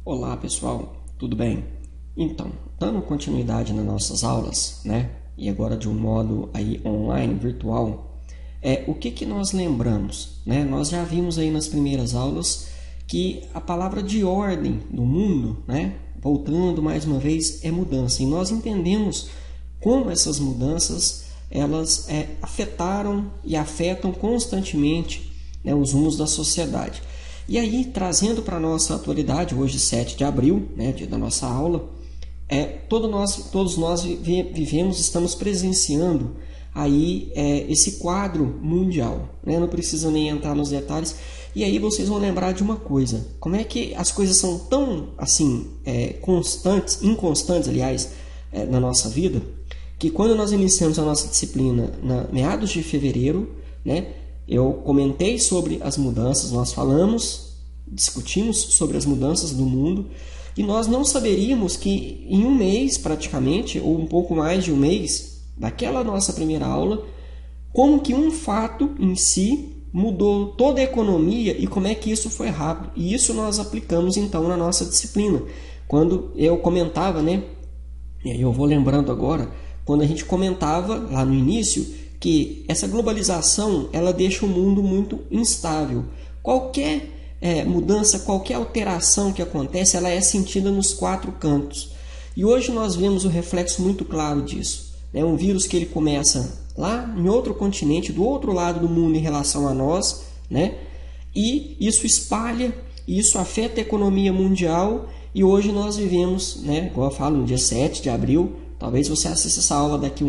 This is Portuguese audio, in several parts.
Olá pessoal, tudo bem? Então, dando continuidade nas nossas aulas, né? E agora de um modo aí online, virtual, o que nós lembramos, né? Nós já vimos aí nas primeiras aulas que a palavra de ordem do mundo, né? Voltando mais uma vez, é mudança. E nós entendemos como essas mudanças elas afetaram e afetam constantemente, né, os rumos da sociedade. E aí, trazendo para a nossa atualidade, hoje 7 de abril, né, dia da nossa aula, todos nós vivemos, estamos presenciando aí esse quadro mundial, né? Não precisa nem entrar nos detalhes. E aí vocês vão lembrar de uma coisa: como é que as coisas são tão assim inconstantes, aliás, na nossa vida, que quando nós iniciamos a nossa disciplina na meados de fevereiro, né, eu comentei sobre as mudanças, nós discutimos sobre as mudanças do mundo, e nós não saberíamos que em um mês praticamente, ou um pouco mais de um mês, daquela nossa primeira aula, como que um fato em si mudou toda a economia e como é que isso foi rápido. E isso nós aplicamos então na nossa disciplina. Quando eu comentava, né, e aí eu vou lembrando agora, quando a gente comentava lá no início que essa globalização ela deixa o mundo muito instável. Qualquer mudança, qualquer alteração que acontece, ela é sentida nos quatro cantos. E hoje nós vemos o reflexo muito claro disso. É um vírus que ele começa lá em outro continente, do outro lado do mundo em relação a nós, né? E isso espalha, isso afeta a economia mundial. E hoje nós vivemos, né, igual eu falo, no dia 7 de abril, talvez você assista essa aula daqui a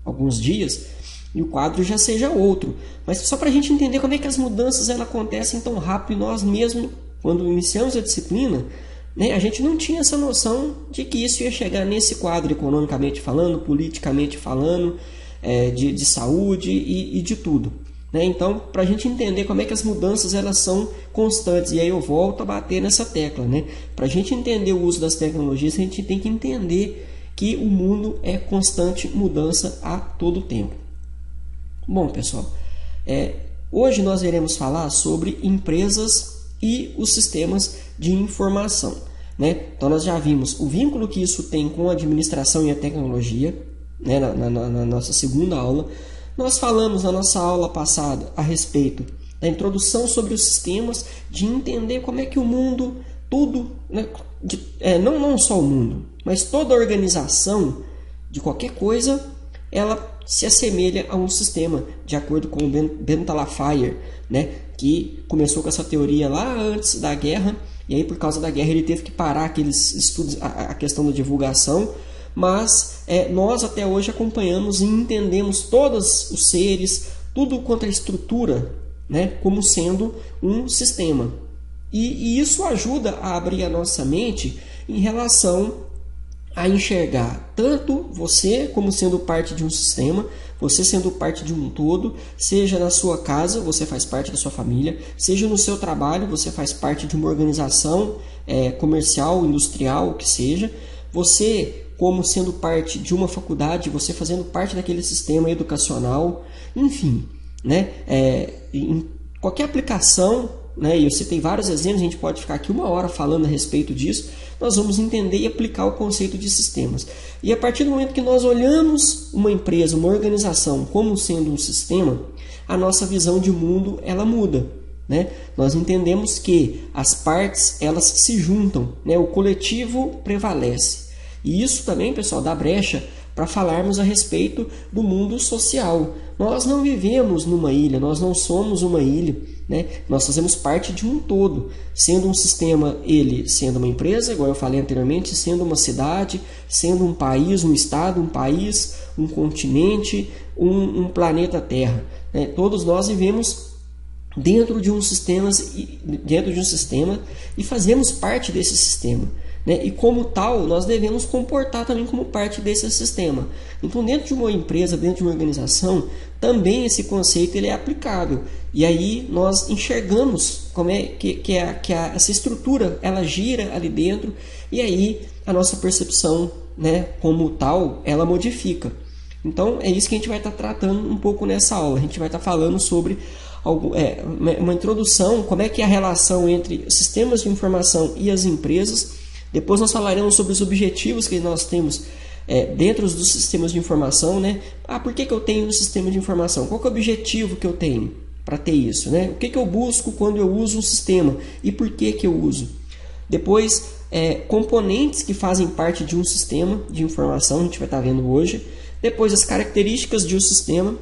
alguns dias e o quadro já seja outro. Mas só para a gente entender como é que as mudanças elas acontecem tão rápido, e nós mesmos, quando iniciamos a disciplina, né, a gente não tinha essa noção de que isso ia chegar nesse quadro economicamente falando, politicamente falando, de saúde e de tudo. Né? Então, para a gente entender como é que as mudanças elas são constantes, e aí eu volto a bater nessa tecla. Né? Para a gente entender o uso das tecnologias, a gente tem que entender que o mundo é constante mudança a todo tempo. Bom, pessoal, hoje nós iremos falar sobre empresas e os sistemas de informação. Né? Então, nós já vimos o vínculo que isso tem com a administração e a tecnologia, né? na nossa segunda aula. Nós falamos na nossa aula passada a respeito da introdução sobre os sistemas, de entender como é que o mundo, tudo, né? Não só o mundo, mas toda a organização de qualquer coisa, ela se assemelha a um sistema, de acordo com o Ben Talafayer, né, que começou com essa teoria lá antes da guerra, e aí por causa da guerra ele teve que parar aqueles estudos, a questão da divulgação, mas nós até hoje acompanhamos e entendemos todos os seres, tudo quanto a estrutura, né, como sendo um sistema. E isso ajuda a abrir a nossa mente em relação a enxergar tanto você como sendo parte de um sistema, você sendo parte de um todo, seja na sua casa, você faz parte da sua família, seja no seu trabalho, você faz parte de uma organização comercial, industrial, o que seja, você como sendo parte de uma faculdade, você fazendo parte daquele sistema educacional, enfim, né? Em qualquer aplicação, né? E eu citei vários exemplos, a gente pode ficar aqui uma hora falando a respeito disso, nós vamos entender e aplicar o conceito de sistemas. E a partir do momento que nós olhamos uma empresa, uma organização como sendo um sistema, a nossa visão de mundo ela muda. Né? Nós entendemos que as partes elas se juntam, né? O coletivo prevalece. E isso também, pessoal, dá brecha para falarmos a respeito do mundo social. Nós não vivemos numa ilha, nós não somos uma ilha, né? Nós fazemos parte de um todo, sendo um sistema, ele sendo uma empresa, igual eu falei anteriormente, sendo uma cidade, sendo um país, um estado, um país, um continente, um planeta Terra. Né? Todos nós vivemos dentro de um sistema e fazemos parte desse sistema. Né? E como tal, nós devemos comportar também como parte desse sistema. Então, dentro de uma empresa, dentro de uma organização, também esse conceito ele é aplicável. E aí nós enxergamos como é que essa estrutura ela gira ali dentro, e aí a nossa percepção, né, como tal, ela modifica. Então, é isso que a gente vai estar tratando um pouco nessa aula. A gente vai estar falando sobre uma introdução, como é que é a relação entre sistemas de informação e as empresas. Depois nós falaremos sobre os objetivos que nós temos dentro dos sistemas de informação, né? Por que eu tenho um sistema de informação? Qual que é o objetivo que eu tenho para ter isso, né? O que eu busco quando eu uso um sistema e por que eu uso? Depois, componentes que fazem parte de um sistema de informação, a gente vai estar vendo hoje. Depois, as características de um sistema.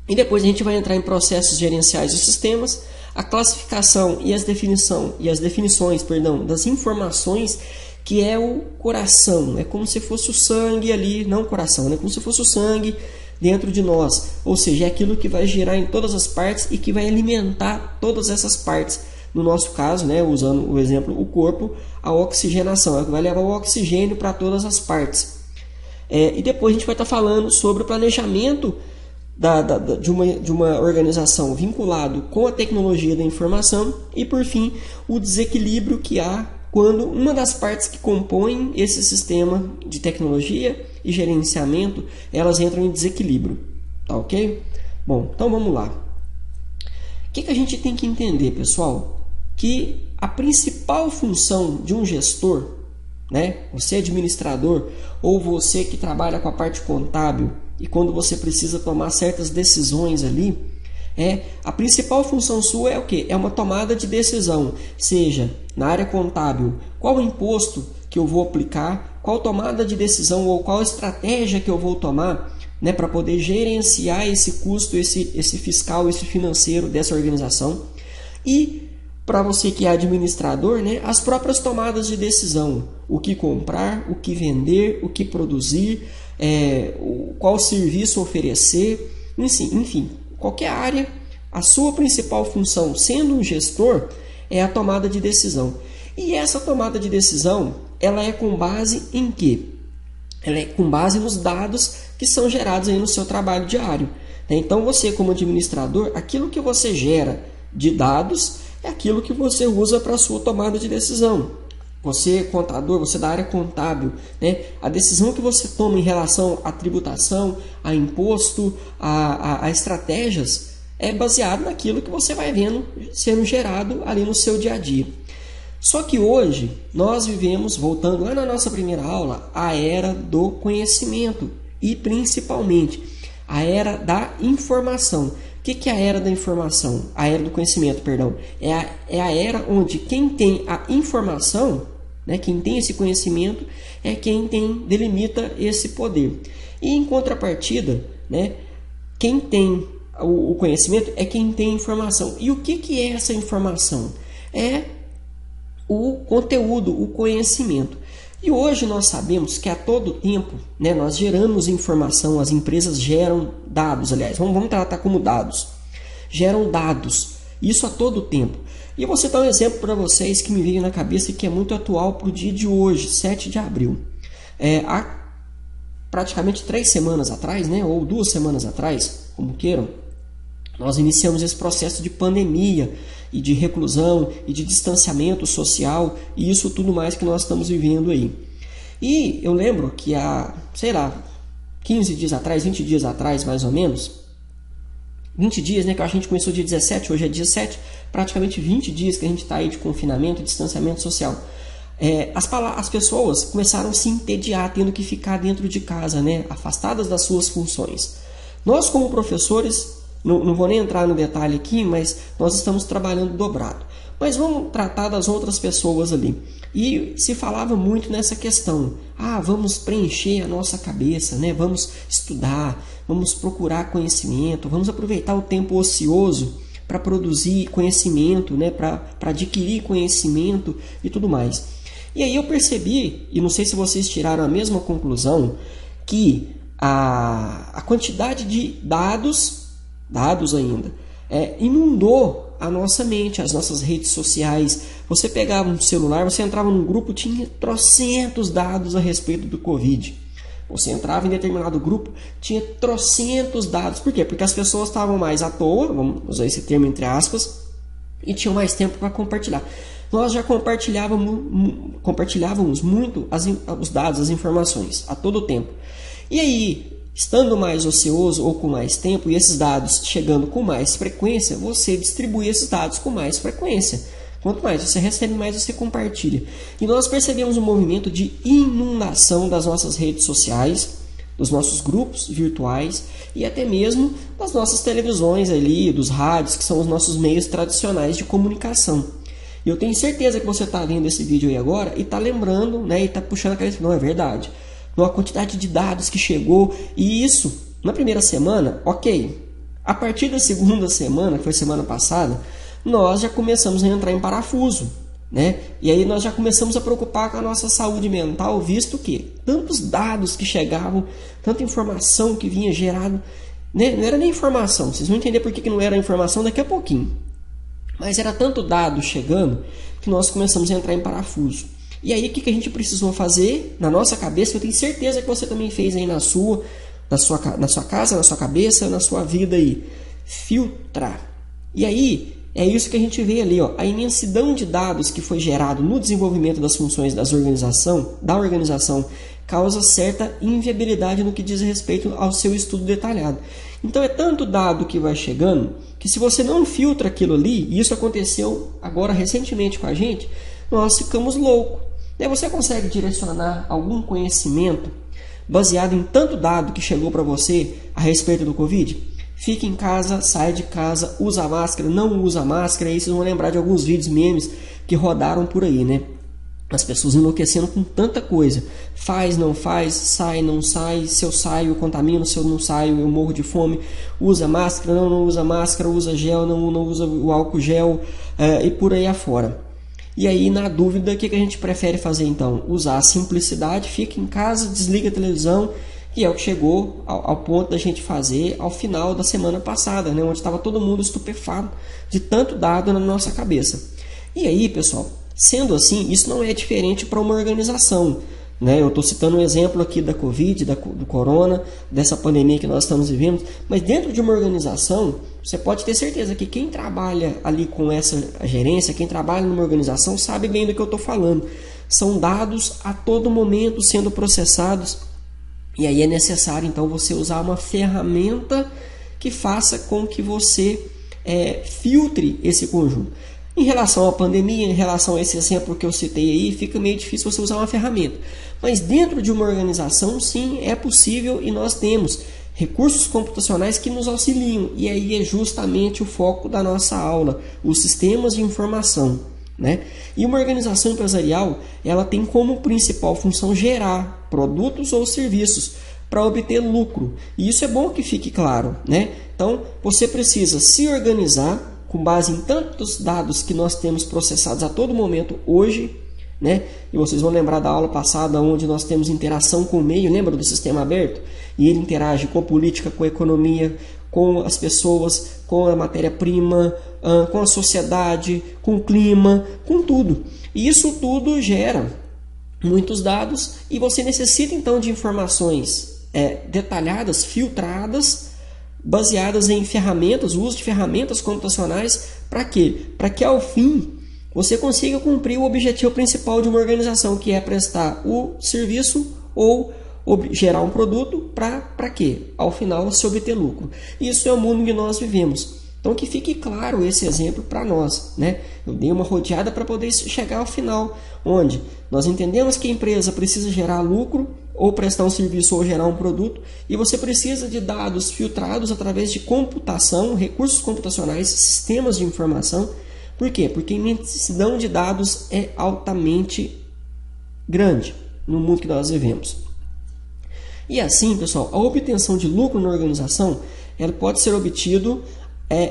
E depois a gente vai entrar em processos gerenciais dos sistemas, a classificação e as definições das informações, que é o coração. É como se fosse o sangue ali, não o coração, né? Como se fosse o sangue dentro de nós. Ou seja, é aquilo que vai girar em todas as partes e que vai alimentar todas essas partes. No nosso caso, né, usando o exemplo, o corpo, a oxigenação, é o que vai levar o oxigênio para todas as partes. E depois a gente vai estar falando sobre o planejamento de uma organização vinculado com a tecnologia da informação e, por fim, o desequilíbrio que há quando uma das partes que compõem esse sistema de tecnologia e gerenciamento, elas entram em desequilíbrio. Tá ok? Bom, então vamos lá. O que a gente tem que entender, pessoal? Que a principal função de um gestor, né? Você administrador ou você que trabalha com a parte contábil e quando você precisa tomar certas decisões ali, a principal função sua é o quê? É uma tomada de decisão, seja na área contábil, qual imposto que eu vou aplicar, qual tomada de decisão ou qual estratégia que eu vou tomar, né, para poder gerenciar esse custo, esse fiscal, esse financeiro dessa organização. E para você que é administrador, né, as próprias tomadas de decisão, o que comprar, o que vender, o que produzir, qual serviço oferecer, enfim, qualquer área, a sua principal função, sendo um gestor, é a tomada de decisão. E essa tomada de decisão, ela é com base em quê? Ela é com base nos dados que são gerados aí no seu trabalho diário. Então, você como administrador, aquilo que você gera de dados é aquilo que você usa para a sua tomada de decisão. Você, contador, você da área contábil, né? A decisão que você toma em relação à tributação, a imposto, a estratégias, é baseado naquilo que você vai vendo sendo gerado ali no seu dia a dia. Só que hoje nós vivemos, voltando lá na nossa primeira aula, a era do conhecimento e principalmente a era da informação. O que é a era da informação? A era do conhecimento, perdão. É a era onde quem tem a informação, né, quem tem esse conhecimento, é quem delimita esse poder. E em contrapartida, né, quem tem o conhecimento é quem tem informação. E o que é essa informação? É o conteúdo, o conhecimento. E hoje nós sabemos que a todo tempo, né, nós geramos informação, as empresas geram dados, aliás, vamos tratar como dados. Geram dados, isso a todo tempo. E eu vou citar um exemplo para vocês que me veio na cabeça e que é muito atual para o dia de hoje, 7 de abril. Há praticamente 3 semanas atrás, né, ou 2 semanas atrás, como queiram, nós iniciamos esse processo de pandemia e de reclusão e de distanciamento social e isso tudo mais que nós estamos vivendo aí. E eu lembro que há, 15 dias atrás, 20 dias atrás mais ou menos, 20 dias, né, que a gente começou dia 17, hoje é dia 7, praticamente 20 dias que a gente está aí de confinamento e distanciamento social. As pessoas começaram a se entediar tendo que ficar dentro de casa, né, afastadas das suas funções. Nós como professores, não vou nem entrar no detalhe aqui, mas nós estamos trabalhando dobrado. Mas vamos tratar das outras pessoas ali. E se falava muito nessa questão. Vamos preencher a nossa cabeça, né? Vamos estudar, vamos procurar conhecimento, vamos aproveitar o tempo ocioso para produzir conhecimento, né? Para adquirir conhecimento e tudo mais. E aí eu percebi, e não sei se vocês tiraram a mesma conclusão, que a quantidade de dados ainda, inundou a nossa mente, as nossas redes sociais. Você pegava um celular, você entrava num grupo, tinha trocentos dados a respeito do Covid. Você entrava em determinado grupo, tinha trocentos dados. Por quê? Porque as pessoas estavam mais à toa, vamos usar esse termo entre aspas, e tinham mais tempo para compartilhar. Nós já compartilhávamos muito os dados, as informações, a todo tempo. E aí, estando mais ocioso ou com mais tempo e esses dados chegando com mais frequência, você distribui esses dados com mais frequência. Quanto mais você recebe, mais você compartilha. E nós percebemos um movimento de inundação das nossas redes sociais, dos nossos grupos virtuais e até mesmo das nossas televisões ali, dos rádios, que são os nossos meios tradicionais de comunicação. E eu tenho certeza que você está vendo esse vídeo aí agora e está lembrando, né, e está puxando a cabeça. Não, é verdade. Uma quantidade de dados que chegou, e isso, na primeira semana, ok. A partir da segunda semana, que foi semana passada, nós já começamos a entrar em parafuso, né? E aí nós já começamos a preocupar com a nossa saúde mental, visto que tantos dados que chegavam, tanta informação que vinha gerado, né? Não era nem informação, vocês vão entender por que não era informação daqui a pouquinho. Mas era tanto dado chegando que nós começamos a entrar em parafuso. E aí o que a gente precisou fazer na nossa cabeça, que eu tenho certeza que você também fez aí na sua casa, na sua cabeça, na sua vida aí, filtrar. E aí é isso que a gente vê ali, ó, a imensidão de dados que foi gerado no desenvolvimento das funções da organização causa certa inviabilidade no que diz respeito ao seu estudo detalhado. Então é tanto dado que vai chegando que se você não filtra aquilo ali, e isso aconteceu agora recentemente com a gente, nós ficamos loucos. E aí você consegue direcionar algum conhecimento baseado em tanto dado que chegou para você a respeito do Covid? Fica em casa, sai de casa, usa máscara, não usa máscara. Aí vocês vão lembrar de alguns vídeos memes que rodaram por aí, né? As pessoas enlouquecendo com tanta coisa. Faz, não faz, sai, não sai. Se eu saio, eu contamino. Se eu não saio, eu morro de fome. Usa máscara, não usa máscara. Usa gel, não usa o álcool gel. E por aí afora. E aí, na dúvida, o que a gente prefere fazer então? Usar a simplicidade, fica em casa, desliga a televisão. E é o que chegou ao ponto da gente fazer ao final da semana passada, né? Onde estava todo mundo estupefato de tanto dado na nossa cabeça. E aí, pessoal, sendo assim, isso não é diferente para uma organização, né? Eu estou citando um exemplo aqui da Covid, do Corona, dessa pandemia que nós estamos vivendo, mas dentro de uma organização, você pode ter certeza que quem trabalha ali com essa gerência, quem trabalha numa organização, sabe bem do que eu estou falando. São dados a todo momento sendo processados. E aí é necessário, então, você usar uma ferramenta que faça com que você filtre esse conjunto. Em relação à pandemia, em relação a esse exemplo que eu citei aí, fica meio difícil você usar uma ferramenta. Mas dentro de uma organização, sim, é possível e nós temos recursos computacionais que nos auxiliam. E aí é justamente o foco da nossa aula, os sistemas de informação, né? E uma organização empresarial, ela tem como principal função gerar produtos ou serviços para obter lucro. E isso é bom que fique claro, né? Então, você precisa se organizar com base em tantos dados que nós temos processados a todo momento hoje, né? E vocês vão lembrar da aula passada onde nós temos interação com o meio, lembra do sistema aberto? E ele interage com a política, com a economia, com as pessoas, com a matéria-prima, com a sociedade, com o clima, com tudo. E isso tudo gera muitos dados e você necessita então de informações detalhadas, filtradas, baseadas em ferramentas, o uso de ferramentas computacionais. Para quê? Para que ao fim você consiga cumprir o objetivo principal de uma organização, que é prestar o serviço ou gerar um produto para quê? Ao final se obter lucro. Isso é o mundo que nós vivemos. Então que fique claro esse exemplo para nós, né? Eu dei uma rodeada para poder chegar ao final, onde nós entendemos que a empresa precisa gerar lucro, ou prestar um serviço ou gerar um produto, e você precisa de dados filtrados através de computação, recursos computacionais, sistemas de informação. Por quê? Porque a imensidão de dados é altamente grande no mundo que nós vivemos. E assim, pessoal, a obtenção de lucro na organização, ela pode ser obtido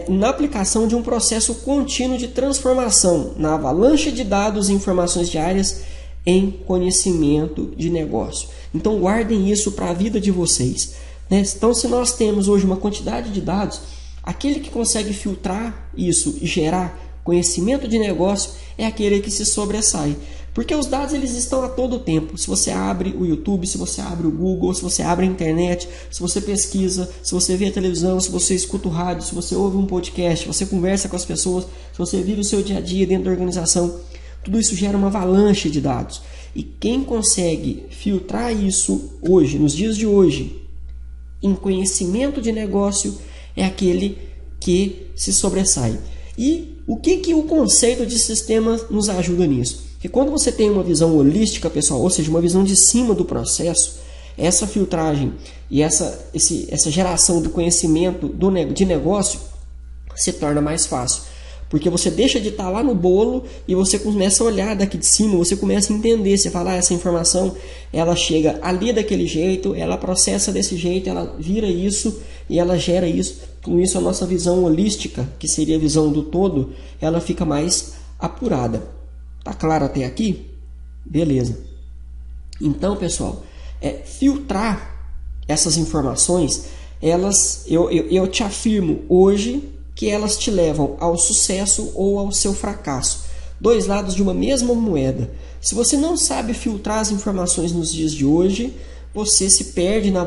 na aplicação de um processo contínuo de transformação na avalanche de dados e informações diárias em conhecimento de negócio. Então guardem isso para a vida de vocês, né? Então, se nós temos hoje uma quantidade de dados, aquele que consegue filtrar isso e gerar conhecimento de negócio é aquele que se sobressai. Porque os dados eles estão a todo tempo. Se você abre o YouTube, se você abre o Google, se você abre a internet, se você pesquisa, se você vê a televisão, se você escuta o rádio, se você ouve um podcast, você conversa com as pessoas, se você vive o seu dia a dia dentro da organização, tudo isso gera uma avalanche de dados. E quem consegue filtrar isso hoje, nos dias de hoje, em conhecimento de negócio é aquele que se sobressai. E o que o conceito de sistema nos ajuda nisso? Porque quando você tem uma visão holística, pessoal, ou seja, uma visão de cima do processo, essa filtragem e essa geração do conhecimento de negócio se torna mais fácil. Porque você deixa de estar lá no bolo e você começa a olhar daqui de cima, você começa a entender, você fala, essa informação, ela chega ali daquele jeito, ela processa desse jeito, ela vira isso e ela gera isso. Com isso a nossa visão holística, que seria a visão do todo, ela fica mais apurada. Tá claro até aqui? Beleza. Então, pessoal, filtrar essas informações, eu te afirmo hoje que elas te levam ao sucesso ou ao seu fracasso. Dois lados de uma mesma moeda. Se você não sabe filtrar as informações nos dias de hoje, você se perde na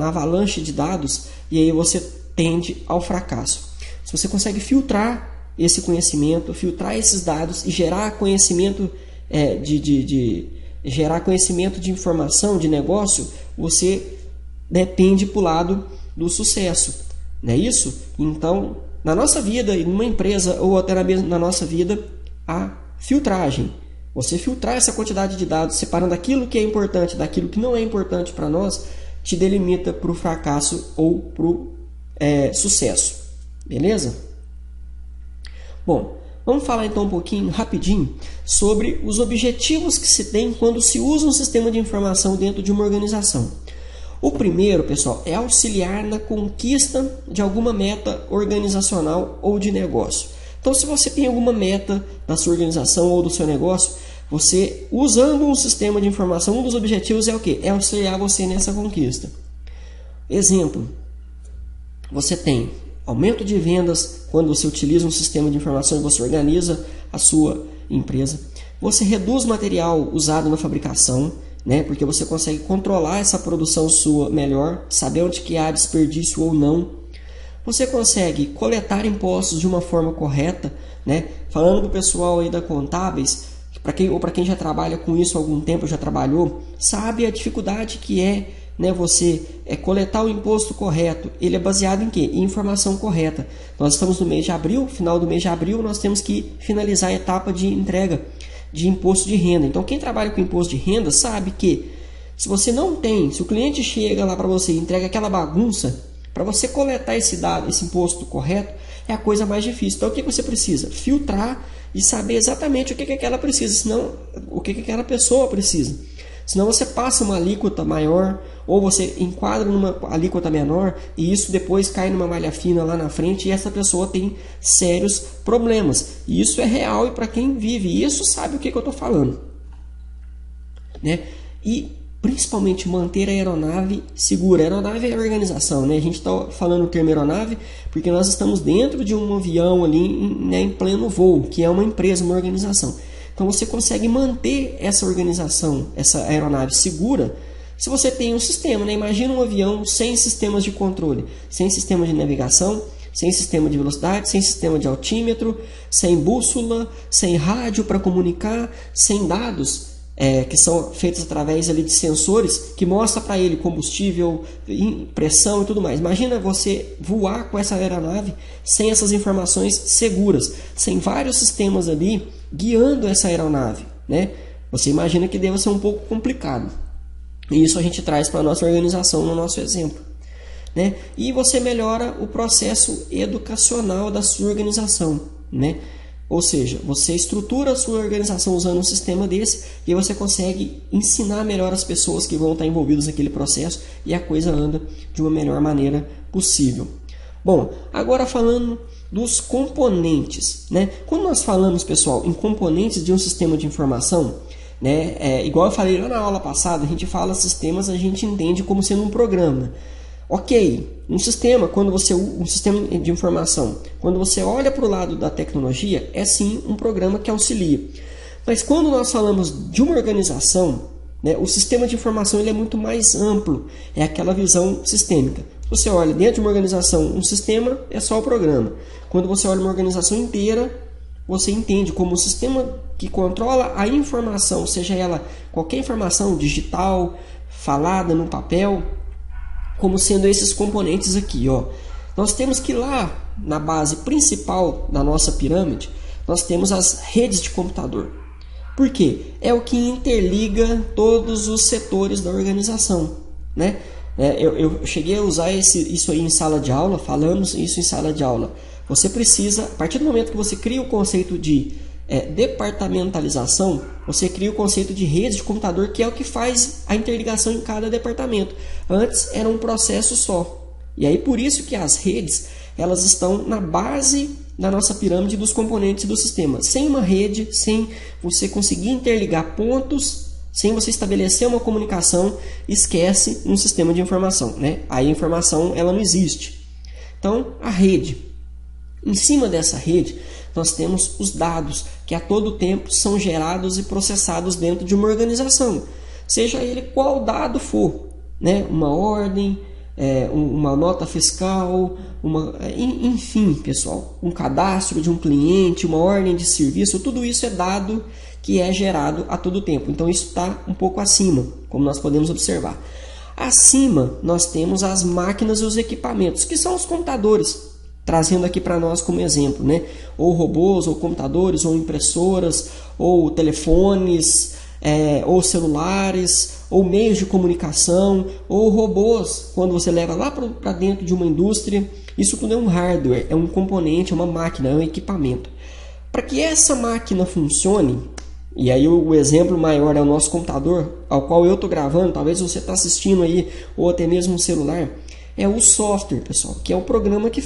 avalanche de dados e aí você tende ao fracasso. Se você consegue filtrar esse conhecimento, filtrar esses dados e gerar conhecimento gerar conhecimento de informação, de negócio, você depende para o lado do sucesso. Não é isso? Então, na nossa vida, em uma empresa ou até na nossa vida, a filtragem. Você filtrar essa quantidade de dados, separando aquilo que é importante daquilo que não é importante para nós, te delimita para o fracasso ou para o sucesso. Beleza? Bom, vamos falar então um pouquinho, rapidinho, sobre os objetivos que se tem quando se usa um sistema de informação dentro de uma organização. O primeiro, pessoal, é auxiliar na conquista de alguma meta organizacional ou de negócio. Então, se você tem alguma meta da sua organização ou do seu negócio, você, usando um sistema de informação, um dos objetivos é o quê? É auxiliar você nessa conquista. Exemplo, você tem aumento de vendas quando você utiliza um sistema de informação e você organiza a sua empresa. Você reduz material usado na fabricação, porque você consegue controlar essa produção sua melhor, saber onde que há desperdício ou não. Você consegue coletar impostos de uma forma correta, falando para o pessoal aí da Contábeis, para quem já trabalha com isso há algum tempo, já trabalhou, sabe a dificuldade que é você coletar o imposto correto. Ele é baseado em quê? Em informação correta. Nós estamos no mês de abril, final do mês de abril, nós temos que finalizar a etapa de entrega de imposto de renda. Então, quem trabalha com imposto de renda sabe que se você não tem, se o cliente chega lá para você e entrega aquela bagunça, para você coletar esse dado, esse imposto correto, é a coisa mais difícil. Então, o que você precisa? Filtrar e saber exatamente o que aquela precisa, senão o que aquela pessoa precisa. Senão você passa uma alíquota maior ou você enquadra numa alíquota menor e isso depois cai numa malha fina lá na frente e essa pessoa tem sérios problemas. E isso é real e para quem vive isso sabe o que eu estou falando. E principalmente manter a aeronave segura. A aeronave é a organização. A gente está falando o termo aeronave porque nós estamos dentro de um avião ali em pleno voo, que é uma empresa, uma organização. Então você consegue manter essa organização, essa aeronave segura, se você tem um sistema. Imagina um avião sem sistemas de controle, sem sistema de navegação, sem sistema de velocidade, sem sistema de altímetro, sem bússola, sem rádio para comunicar, sem dados que são feitos através ali de sensores que mostra para ele combustível, pressão e tudo mais. Imagina você voar com essa aeronave sem essas informações seguras, sem vários sistemas ali guiando essa aeronave. Você imagina que deve ser um pouco complicado. E isso a gente traz para a nossa organização no nosso exemplo. E você melhora o processo educacional da sua organização. Ou seja, você estrutura a sua organização usando um sistema desse e você consegue ensinar melhor as pessoas que vão estar envolvidas naquele processo e a coisa anda de uma melhor maneira possível. Bom, agora falando dos componentes. Quando nós falamos, pessoal, em componentes de um sistema de informação, igual eu falei lá na aula passada, a gente fala sistemas, a gente entende como sendo um programa. Ok, um sistema de informação, quando você olha para o lado da tecnologia, é sim um programa que auxilia. Mas quando nós falamos de uma organização, o sistema de informação ele é muito mais amplo, é aquela visão sistêmica. Você olha dentro de uma organização, um sistema é só o programa. Quando você olha uma organização inteira, você entende como um sistema que controla a informação, seja ela qualquer informação digital, falada no papel, como sendo esses componentes aqui, ó. Nós temos que lá na base principal da nossa pirâmide, nós temos as redes de computador. Por quê? É o que interliga todos os setores da organização, né? Eu cheguei a usar isso aí em sala de aula, falamos isso em sala de aula. Você precisa, a partir do momento que você cria o conceito de departamentalização, você cria o conceito de rede de computador, que é o que faz a interligação em cada departamento. Antes era um processo só. E aí por isso que as redes, elas estão na base da nossa pirâmide dos componentes do sistema. Sem uma rede, sem você conseguir interligar pontos, sem você estabelecer uma comunicação, esquece um sistema de informação, né? Aí a informação ela não existe. Então, a rede. Em cima dessa rede, nós temos os dados, que a todo tempo são gerados e processados dentro de uma organização. Seja ele qual dado for, né? Uma ordem, uma nota fiscal, enfim, pessoal, um cadastro de um cliente, uma ordem de serviço, tudo isso é dado que é gerado a todo tempo. Então isso está um pouco acima, como nós podemos observar. Acima nós temos as máquinas e os equipamentos, que são os computadores, trazendo aqui para nós como exemplo, né? Ou robôs, ou computadores, ou impressoras, ou telefones, ou celulares, ou meios de comunicação, ou robôs, quando você leva lá para dentro de uma indústria. Isso tudo é um hardware, é um componente, é uma máquina, é um equipamento. Para que essa máquina funcione, e aí o exemplo maior é o nosso computador, ao qual eu estou gravando, talvez você está assistindo aí, ou até mesmo um celular, é o software, pessoal, que é o programa que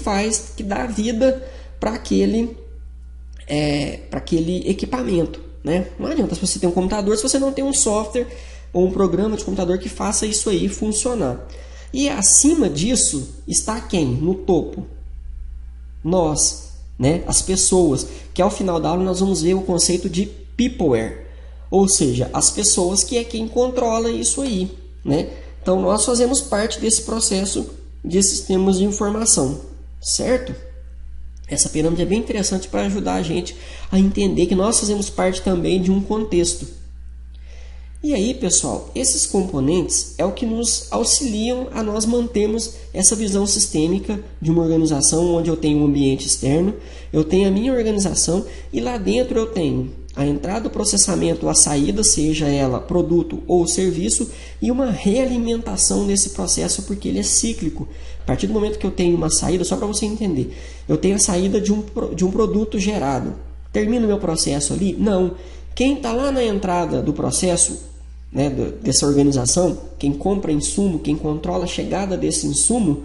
dá vida para aquele equipamento, né? Não adianta se você tem um computador se você não tem um software ou um programa de computador que faça isso aí funcionar. E acima disso está quem? No topo. Nós, né? As pessoas, que ao final da aula nós vamos ver o conceito de peopleware, ou seja, as pessoas, que é quem controla isso aí, né? Então nós fazemos parte desse processo de sistemas de informação, certo? Essa pirâmide é bem interessante para ajudar a gente a entender que nós fazemos parte também de um contexto. E aí, pessoal, esses componentes é o que nos auxiliam a nós mantermos essa visão sistêmica de uma organização onde eu tenho um ambiente externo, eu tenho a minha organização e lá dentro eu tenho a entrada, o processamento, a saída, seja ela produto ou serviço, e uma realimentação desse processo, porque ele é cíclico. A partir do momento que eu tenho uma saída, só para você entender, eu tenho a saída de um produto gerado. Termina o meu processo ali? Não. Quem está lá na entrada do processo, né, dessa organização, quem compra insumo, quem controla a chegada desse insumo,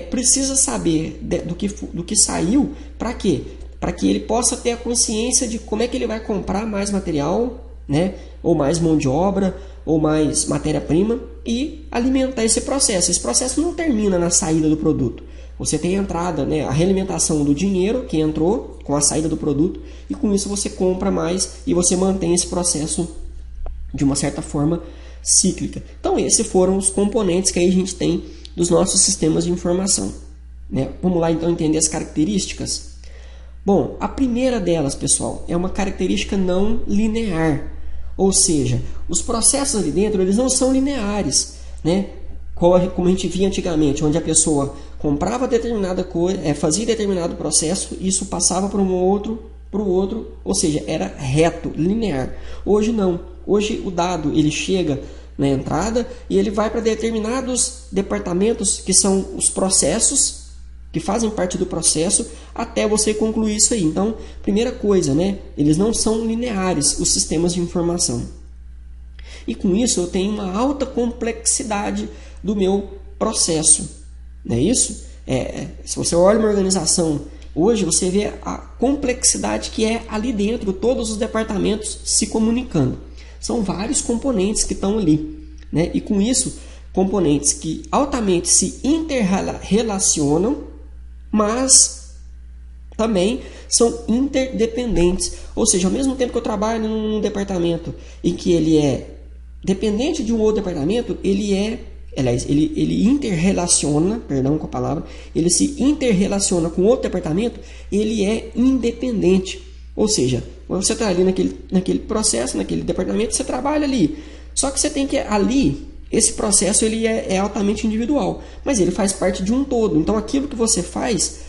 precisa saber do que saiu. Para quê? Para que ele possa ter a consciência de como é que ele vai comprar mais material, né, ou mais mão de obra, ou mais matéria-prima, e alimentar esse processo. Esse processo não termina na saída do produto. Você tem a entrada, né, a realimentação do dinheiro que entrou com a saída do produto, e com isso você compra mais e você mantém esse processo de uma certa forma cíclica. Então esses foram os componentes que aí a gente tem dos nossos sistemas de informação, né? Vamos lá então entender as características. Bom, a primeira delas, pessoal, é uma característica não linear, ou seja, os processos ali dentro eles não são lineares, né? Como a gente via antigamente, onde a pessoa comprava determinada coisa, fazia determinado processo, isso passava para o outro, ou seja, era reto, linear. Hoje não. Hoje o dado ele chega na entrada e ele vai para determinados departamentos que são os processos, que fazem parte do processo, até você concluir isso aí. Então, primeira coisa, né? Eles não são lineares, os sistemas de informação. E com isso eu tenho uma alta complexidade do meu processo. Não é isso? Se você olha uma organização hoje, você vê a complexidade que é ali dentro, todos os departamentos se comunicando. São vários componentes que estão ali, né? E com isso, componentes que altamente se interrelacionam, mas também são interdependentes. Ou seja, ao mesmo tempo que eu trabalho num departamento em que ele é dependente de um outro departamento, ele interrelaciona, perdão com a palavra, ele se interrelaciona com outro departamento, ele é independente. Ou seja, quando você está ali naquele processo, naquele departamento, você trabalha ali. Só que você tem que ali, esse processo ele é altamente individual, mas ele faz parte de um todo. Então aquilo que você faz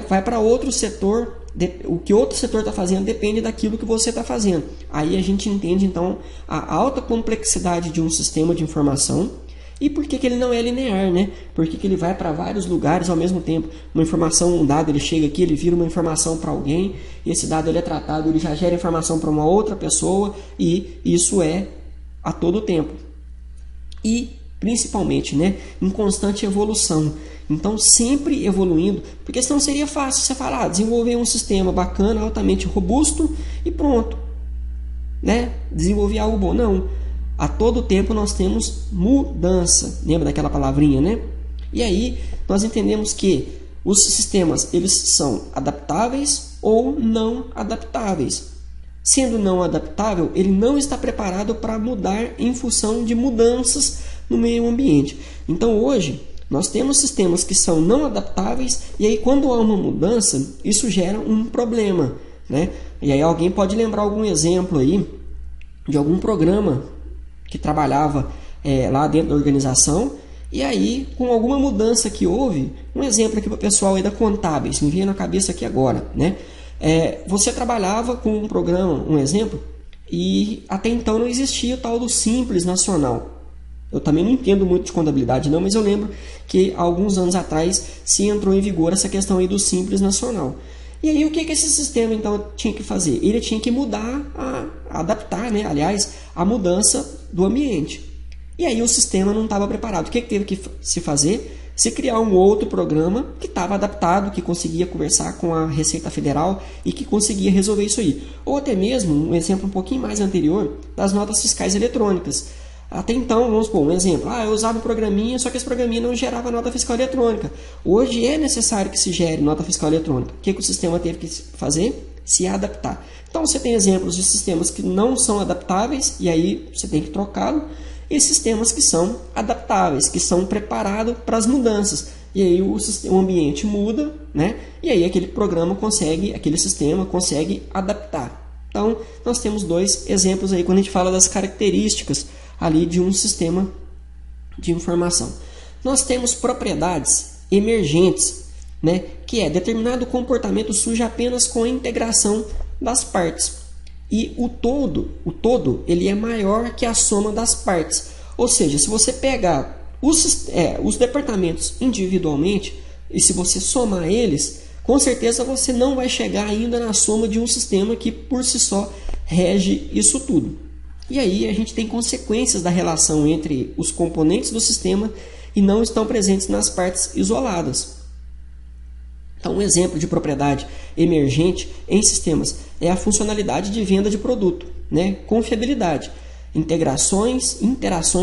vai para outro setor, o que outro setor está fazendo depende daquilo que você está fazendo. Aí a gente entende então a alta complexidade de um sistema de informação e por que ele não é linear, né? Por que ele vai para vários lugares ao mesmo tempo. Uma informação, um dado, ele chega aqui, ele vira uma informação para alguém, e esse dado ele é tratado, ele já gera informação para uma outra pessoa, e isso é a todo tempo. E principalmente, né, em constante evolução. Então sempre evoluindo, porque senão seria fácil você falar, desenvolver um sistema bacana, altamente robusto e pronto, né? Desenvolver algo bom. Não. A todo tempo nós temos mudança. Lembra daquela palavrinha, né? E aí nós entendemos que os sistemas eles são adaptáveis ou não adaptáveis. Sendo não adaptável, ele não está preparado para mudar em função de mudanças no meio ambiente. Então hoje nós temos sistemas que são não adaptáveis e aí quando há uma mudança, isso gera um problema, né? E aí alguém pode lembrar algum exemplo aí de algum programa que trabalhava lá dentro da organização e aí com alguma mudança que houve, um exemplo aqui para o pessoal aí da Contábeis, me veio na cabeça aqui agora, né? Você trabalhava com um programa, um exemplo, e até então não existia o tal do Simples Nacional. Eu também não entendo muito de contabilidade não, mas eu lembro que há alguns anos atrás se entrou em vigor essa questão aí do Simples Nacional. E aí o que esse sistema então tinha que fazer? Ele tinha que mudar, adaptar, né? Aliás, a mudança do ambiente. E aí o sistema não estava preparado. O que teve que se fazer? Se criar um outro programa que estava adaptado, que conseguia conversar com a Receita Federal e que conseguia resolver isso aí. Ou até mesmo, um exemplo um pouquinho mais anterior, das notas fiscais eletrônicas. Até então, vamos supor, um exemplo. Eu usava um programinha, só que esse programinha não gerava nota fiscal eletrônica. Hoje é necessário que se gere nota fiscal eletrônica. O que o sistema teve que fazer? Se adaptar. Então, você tem exemplos de sistemas que não são adaptáveis, e aí você tem que trocá-lo, e sistemas que são adaptáveis, que são preparados para as mudanças. E aí o ambiente muda, né? E aí aquele aquele sistema consegue adaptar. Então, nós temos dois exemplos aí quando a gente fala das características ali de um sistema de informação. Nós temos propriedades emergentes, né? Que é determinado comportamento surge apenas com a integração das partes. E o todo ele é maior que a soma das partes. Ou seja, se você pegar os departamentos individualmente e se você somar eles, com certeza você não vai chegar ainda na soma de um sistema que por si só rege isso tudo. E aí a gente tem consequências da relação entre os componentes do sistema e não estão presentes nas partes isoladas. Então, um exemplo de propriedade emergente em sistemas é a funcionalidade de venda de produto, né? Confiabilidade. Interações,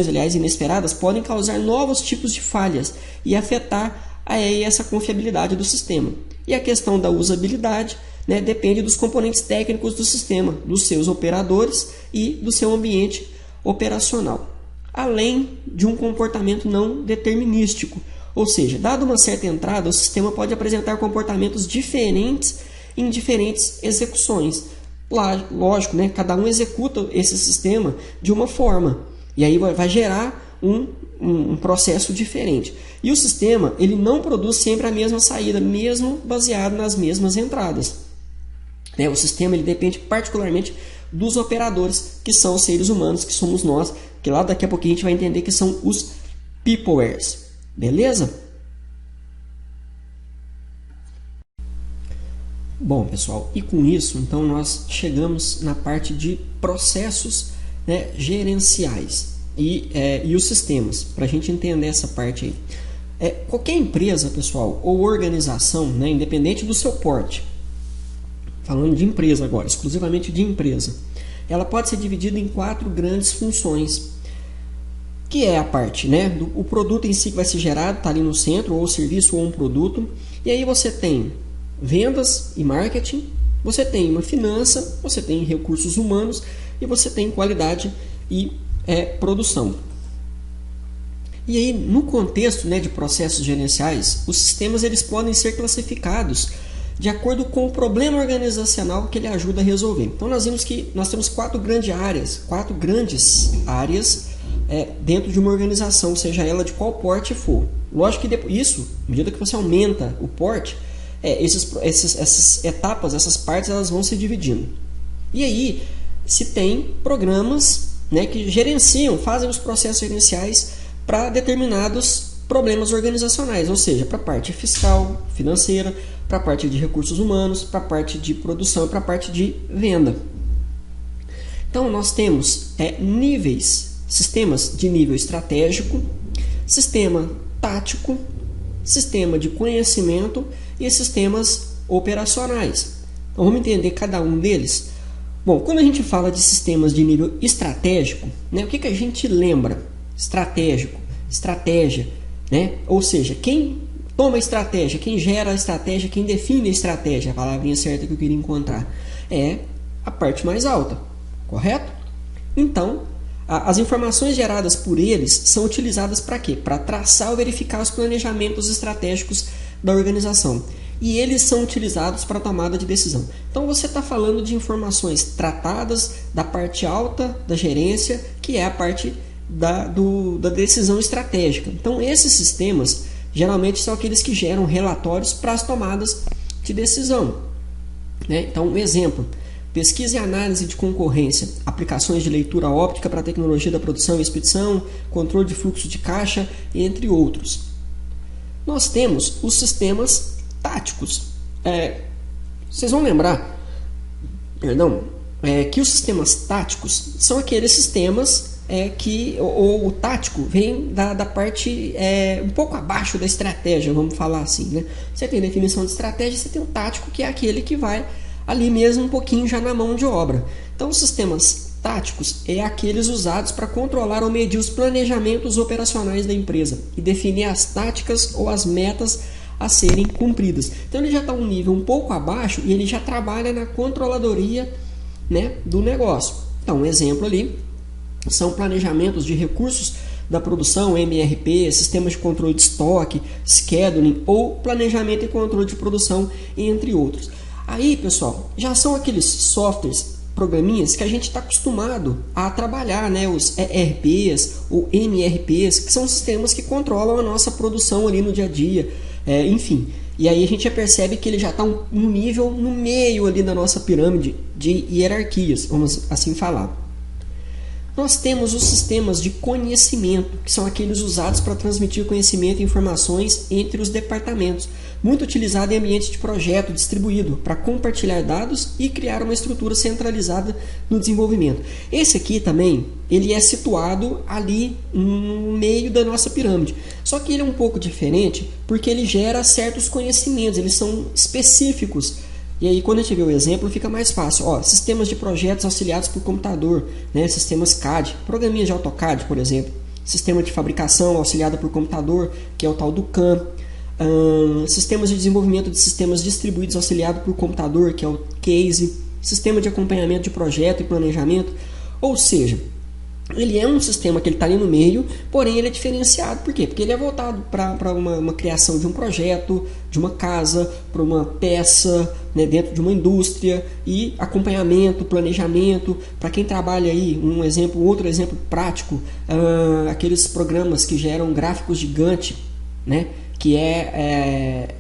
aliás, inesperadas podem causar novos tipos de falhas e afetar essa confiabilidade do sistema. E a questão da usabilidade, né, depende dos componentes técnicos do sistema, dos seus operadores e do seu ambiente operacional, além de um comportamento não determinístico. Ou seja, dada uma certa entrada, o sistema pode apresentar comportamentos diferentes em diferentes execuções. Lógico, né? Cada um executa esse sistema de uma forma. E aí vai gerar um processo diferente. E o sistema ele não produz sempre a mesma saída, mesmo baseado nas mesmas entradas. O sistema ele depende particularmente dos operadores, que são os seres humanos, que somos nós, que lá daqui a pouquinho a gente vai entender que são os peoplewares. Beleza? Bom, pessoal, e com isso, então, nós chegamos na parte de processos, né, gerenciais e os sistemas, para a gente entender essa parte aí. Qualquer empresa, pessoal, ou organização, né, independente do seu porte, falando de empresa agora, exclusivamente de empresa, ela pode ser dividida em 4 grandes funções, que é a parte, né, o produto em si que vai ser gerado, está ali no centro, ou serviço ou um produto, e aí você tem vendas e marketing, você tem uma finança, você tem recursos humanos e você tem qualidade e produção. E aí, no contexto, né, de processos gerenciais, os sistemas eles podem ser classificados de acordo com o problema organizacional que ele ajuda a resolver. Então nós vimos que nós temos 4 grandes áreas dentro de uma organização, seja ela de qual porte for. Lógico que isso, à medida que você aumenta o porte, essas etapas, essas partes, elas vão se dividindo. E aí se tem programas, né, que gerenciam, fazem os processos gerenciais para determinados problemas organizacionais, ou seja, para a parte fiscal, financeira, para a parte de recursos humanos, para a parte de produção, para a parte de venda. Então nós temos sistemas de nível estratégico, sistema tático, sistema de conhecimento e sistemas operacionais. Então vamos entender cada um deles. Bom, quando a gente fala de sistemas de nível estratégico, né, o que a gente lembra? Estratégico, estratégia, né? Ou seja, quem toma a estratégia, quem gera a estratégia, quem define a estratégia, a palavrinha certa que eu queria encontrar, é a parte mais alta, correto? Então, as informações geradas por eles são utilizadas para quê? Para traçar ou verificar os planejamentos estratégicos da organização. E eles são utilizados para a tomada de decisão. Então você está falando de informações tratadas da parte alta da gerência, que é a parte da decisão estratégica. Então esses sistemas geralmente são aqueles que geram relatórios para as tomadas de decisão, né? Então um exemplo: pesquisa e análise de concorrência, aplicações de leitura óptica para a tecnologia da produção e expedição, controle de fluxo de caixa, entre outros. Nós temos os sistemas táticos. Vocês vão lembrar, que os sistemas táticos são aqueles sistemas que o tático vem da parte um pouco abaixo da estratégia, vamos falar assim, né? Você tem definição de estratégia, você tem o tático, que é aquele que vai ali mesmo um pouquinho já na mão de obra. Então os sistemas táticos aqueles usados para controlar ou medir os planejamentos operacionais da empresa e definir as táticas ou as metas a serem cumpridas. Então ele já está um nível um pouco abaixo e ele já trabalha na controladoria, né, do negócio. Então um exemplo ali são planejamentos de recursos da produção, MRP, sistemas de controle de estoque, scheduling ou planejamento e controle de produção, entre outros. Aí, pessoal, já são aqueles softwares, programinhas que a gente está acostumado a trabalhar, né? Os ERPs ou MRPs, que são sistemas que controlam a nossa produção ali no dia a dia, enfim. E aí a gente já percebe que ele já está um nível no meio ali da nossa pirâmide de hierarquias, vamos assim falar. Nós temos os sistemas de conhecimento, que são aqueles usados para transmitir conhecimento e informações entre os departamentos, muito utilizado em ambiente de projeto distribuído, para compartilhar dados e criar uma estrutura centralizada no desenvolvimento. Esse aqui também, ele é situado ali no meio da nossa pirâmide, só que ele é um pouco diferente, porque ele gera certos conhecimentos, eles são específicos. E aí quando a gente vê o exemplo fica mais fácil. Sistemas de projetos auxiliados por computador, né? Sistemas CAD, programinha de AutoCAD, por exemplo. Sistema de fabricação auxiliada por computador, que é o tal do CAM. Sistemas de desenvolvimento de sistemas distribuídos auxiliado por computador, que é o CASE. Sistema de acompanhamento de projeto e planejamento. Ou seja, ele é um sistema que ele está ali no meio, porém ele é diferenciado. Por quê? Porque ele é voltado para uma criação de um projeto, de uma casa, para uma peça, né, dentro de uma indústria, e acompanhamento, planejamento. Para quem trabalha aí, outro exemplo prático, aqueles programas que geram gráficos gigantes, né, que é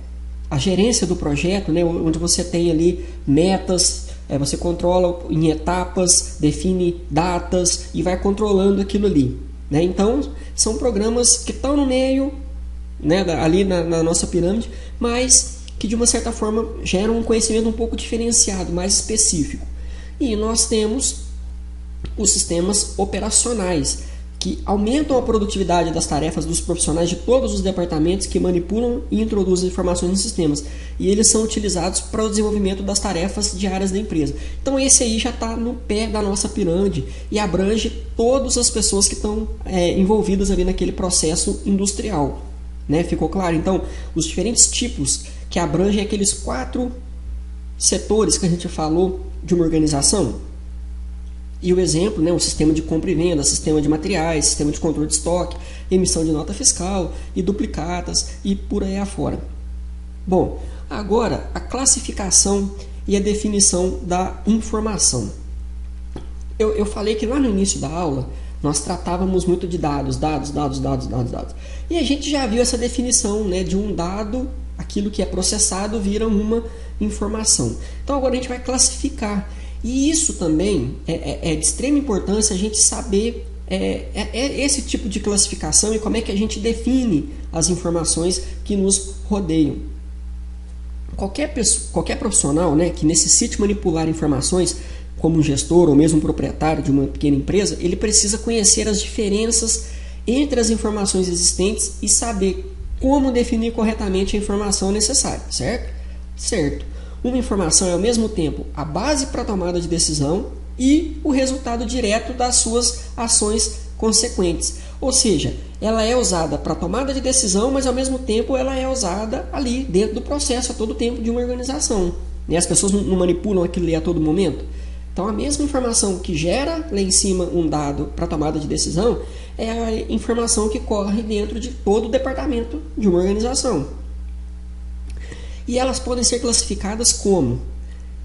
a gerência do projeto, né, onde você tem ali metas. Você controla em etapas, define datas e vai controlando aquilo ali, né? Então, são programas que estão no meio, né, ali na nossa pirâmide, mas que de uma certa forma geram um conhecimento um pouco diferenciado, mais específico. E nós temos os sistemas operacionais, que aumentam a produtividade das tarefas dos profissionais de todos os departamentos que manipulam e introduzem informações nos sistemas. E eles são utilizados para o desenvolvimento das tarefas diárias da empresa. Então esse aí já está no pé da nossa pirâmide e abrange todas as pessoas que estão envolvidas ali naquele processo industrial, né? Ficou claro? Então, os diferentes tipos que abrangem aqueles 4 setores que a gente falou de uma organização. E o exemplo, né, o sistema de compra e venda, sistema de materiais, sistema de controle de estoque, emissão de nota fiscal e duplicatas e por aí afora. Bom, agora a classificação e a definição da informação. Eu falei que lá no início da aula nós tratávamos muito de dados. E a gente já viu essa definição, né, de um dado, aquilo que é processado vira uma informação. Então agora a gente vai classificar. E isso também é de extrema importância a gente saber esse tipo de classificação e como é que a gente define as informações que nos rodeiam. Qualquer profissional, né, que necessite manipular informações, como um gestor ou mesmo um proprietário de uma pequena empresa, ele precisa conhecer as diferenças entre as informações existentes e saber como definir corretamente a informação necessária, certo? Certo. Uma informação é ao mesmo tempo a base para a tomada de decisão e o resultado direto das suas ações consequentes. Ou seja, ela é usada para tomada de decisão, mas ao mesmo tempo ela é usada ali dentro do processo a todo tempo de uma organização. E as pessoas não manipulam aquilo ali a todo momento. Então a mesma informação que gera lá em cima um dado para tomada de decisão é a informação que corre dentro de todo o departamento de uma organização. E elas podem ser classificadas como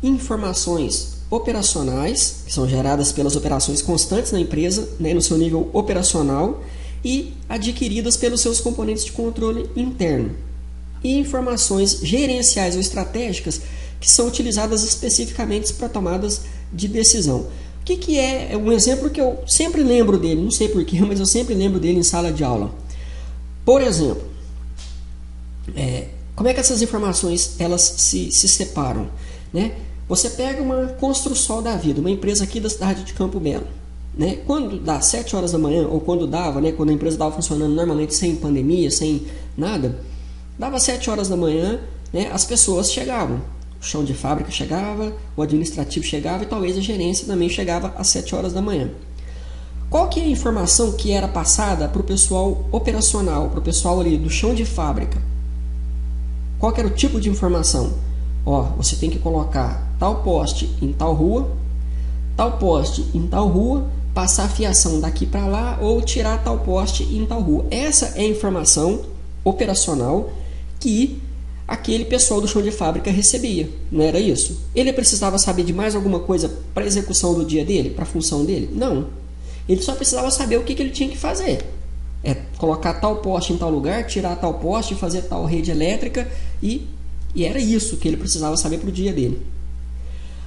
informações operacionais, que são geradas pelas operações constantes na empresa, né, no seu nível operacional, e adquiridas pelos seus componentes de controle interno. E informações gerenciais ou estratégicas, que são utilizadas especificamente para tomadas de decisão. O que é um exemplo que eu sempre lembro dele, não sei porquê, mas eu sempre lembro dele em sala de aula. Por exemplo, como é que essas informações elas se separam? Né? Você pega uma Construsol da vida, uma empresa aqui da cidade de Campo Belo. Né? Quando dá 7 horas da manhã, ou quando dava, né, quando a empresa estava funcionando normalmente sem pandemia, sem nada, dava 7 horas da manhã, né, as pessoas chegavam. O chão de fábrica chegava, o administrativo chegava e talvez a gerência também chegava às 7 horas da manhã. Qual que é a informação que era passada para o pessoal operacional, para o pessoal ali do chão de fábrica? Qual que era o tipo de informação? Você tem que colocar tal poste em tal rua, tal poste em tal rua, passar a fiação daqui para lá ou tirar tal poste em tal rua. Essa é a informação operacional que aquele pessoal do chão de fábrica recebia, não era isso? Ele precisava saber de mais alguma coisa para a execução do dia dele, para a função dele? Não. Ele só precisava saber o que ele tinha que fazer. Colocar tal poste em tal lugar, tirar tal poste, fazer tal rede elétrica e era isso que ele precisava saber para o dia dele.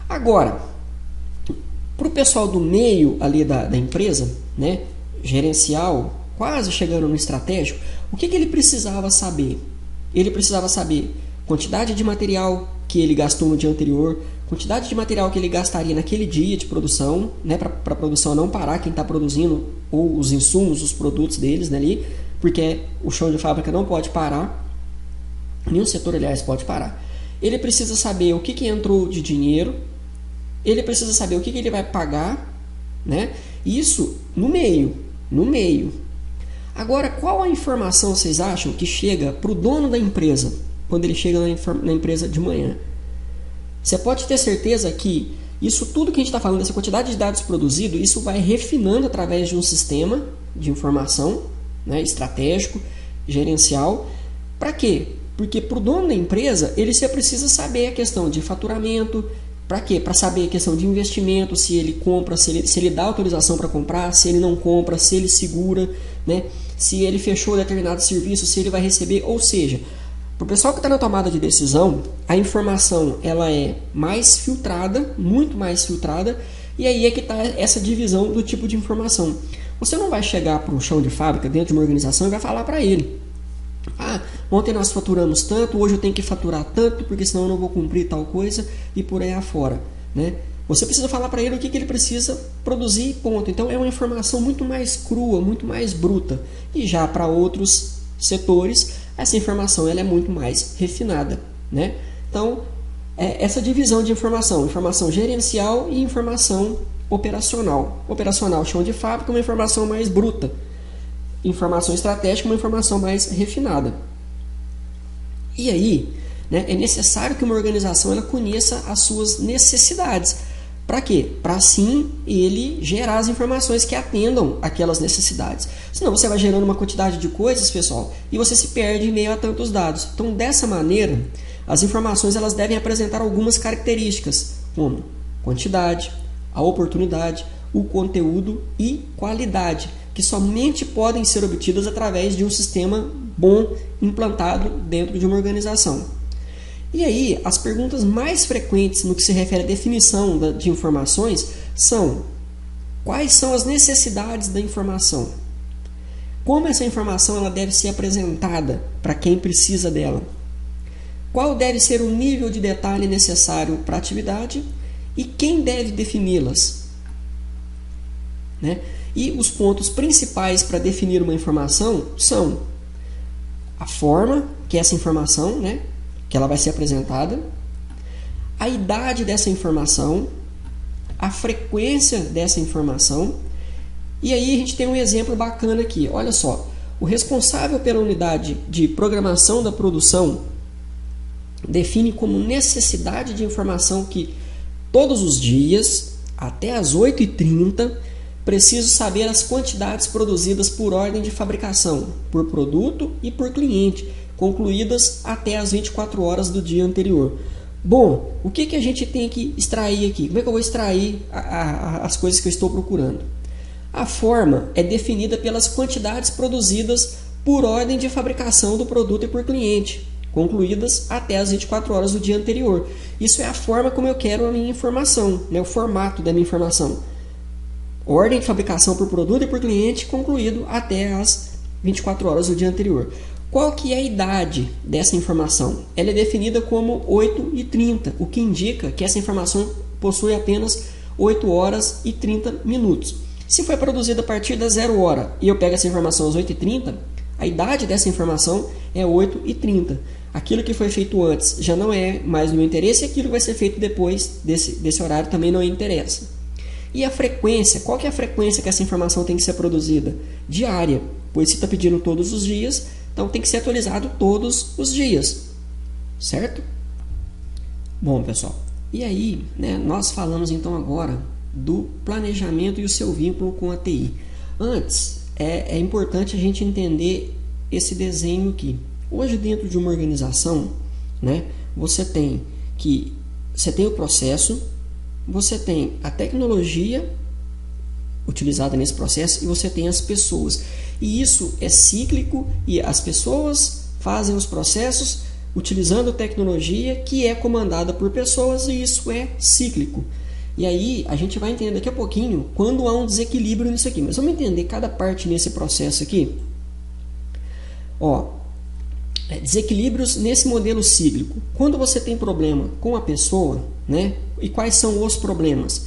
Agora, para o pessoal do meio ali da empresa, né, gerencial, quase chegando no estratégico, o que ele precisava saber? Ele precisava saber quantidade de material que ele gastou no dia anterior, quantidade de material que ele gastaria naquele dia de produção, né, para a produção não parar, quem está produzindo, ou os insumos, os produtos deles, né, ali, porque o chão de fábrica não pode parar, nenhum setor, aliás, pode parar. Ele precisa saber o que entrou de dinheiro, ele precisa saber o que ele vai pagar, né, isso no meio. Agora, qual a informação vocês acham que chega para o dono da empresa quando ele chega na empresa de manhã? Você pode ter certeza que isso tudo que a gente está falando, essa quantidade de dados produzidos, isso vai refinando através de um sistema de informação, né, estratégico, gerencial. Para quê? Porque para o dono da empresa, ele só precisa saber a questão de faturamento. Para quê? Para saber a questão de investimento, se ele compra, se ele dá autorização para comprar, se ele não compra, se ele segura, né? Se ele fechou determinado serviço, se ele vai receber. Ou seja, para o pessoal que está na tomada de decisão, a informação ela é mais filtrada, muito mais filtrada, e aí é que está essa divisão do tipo de informação. Você não vai chegar para um chão de fábrica dentro de uma organização e vai falar para ele: ontem nós faturamos tanto, hoje eu tenho que faturar tanto, porque senão eu não vou cumprir tal coisa, e por aí afora, né? Você precisa falar para ele o que ele precisa produzir, ponto. Então é uma informação muito mais crua, muito mais bruta. E já para outros setores, essa informação ela é muito mais refinada, né? Então, essa divisão de informação gerencial e informação operacional. Operacional, chão de fábrica, uma informação mais bruta. Informação estratégica, uma informação mais refinada. E aí, né, é necessário que uma organização ela conheça as suas necessidades. Para quê? Para assim ele gerar as informações que atendam aquelas necessidades. Senão você vai gerando uma quantidade de coisas, pessoal, e você se perde em meio a tantos dados. Então, dessa maneira, as informações elas devem apresentar algumas características, como quantidade, a oportunidade, o conteúdo e qualidade, que somente podem ser obtidas através de um sistema bom implantado dentro de uma organização. E aí, as perguntas mais frequentes no que se refere à definição de informações são: quais são as necessidades da informação? Como essa informação ela deve ser apresentada para quem precisa dela? Qual deve ser o nível de detalhe necessário para a atividade e quem deve defini-las? Né? E os pontos principais para definir uma informação são a forma que essa informação, né, que ela vai ser apresentada, a idade dessa informação, a frequência dessa informação. E aí a gente tem um exemplo bacana aqui. Olha só, o responsável pela unidade de programação da produção define como necessidade de informação que todos os dias, até às 8h30, preciso saber as quantidades produzidas por ordem de fabricação, por produto e por cliente, concluídas até às 24 horas do dia anterior. Bom, o que a gente tem que extrair aqui? Como é que eu vou extrair as coisas que eu estou procurando? A forma é definida pelas quantidades produzidas por ordem de fabricação do produto e por cliente, concluídas até as 24 horas do dia anterior. Isso é a forma como eu quero a minha informação, né? O formato da minha informação. Ordem de fabricação por produto e por cliente, concluído até as 24 horas do dia anterior. Qual que é a idade dessa informação? Ela é definida como 8h30, o que indica que essa informação possui apenas 8 horas e 30 minutos. Se foi produzida a partir da 0 hora e eu pego essa informação às 8h30, a idade dessa informação é 8h30. Aquilo que foi feito antes já não é mais do meu interesse e aquilo que vai ser feito depois desse horário também não interessa. E a frequência? Qual que é a frequência que essa informação tem que ser produzida? Diária, pois se está pedindo todos os dias, então tem que ser atualizado todos os dias, certo? Bom, pessoal, e aí, né, nós falamos então agora do planejamento e o seu vínculo com a TI. Antes, é importante a gente entender esse desenho aqui. Hoje, dentro de uma organização, né, você tem o processo, você tem a tecnologia utilizada nesse processo e você tem as pessoas. E isso é cíclico e as pessoas fazem os processos utilizando tecnologia que é comandada por pessoas e isso é cíclico. E aí a gente vai entender daqui a pouquinho quando há um desequilíbrio nisso aqui. Mas vamos entender cada parte nesse processo aqui. Desequilíbrios nesse modelo cíclico. Quando você tem problema com a pessoa, né? E quais são os problemas?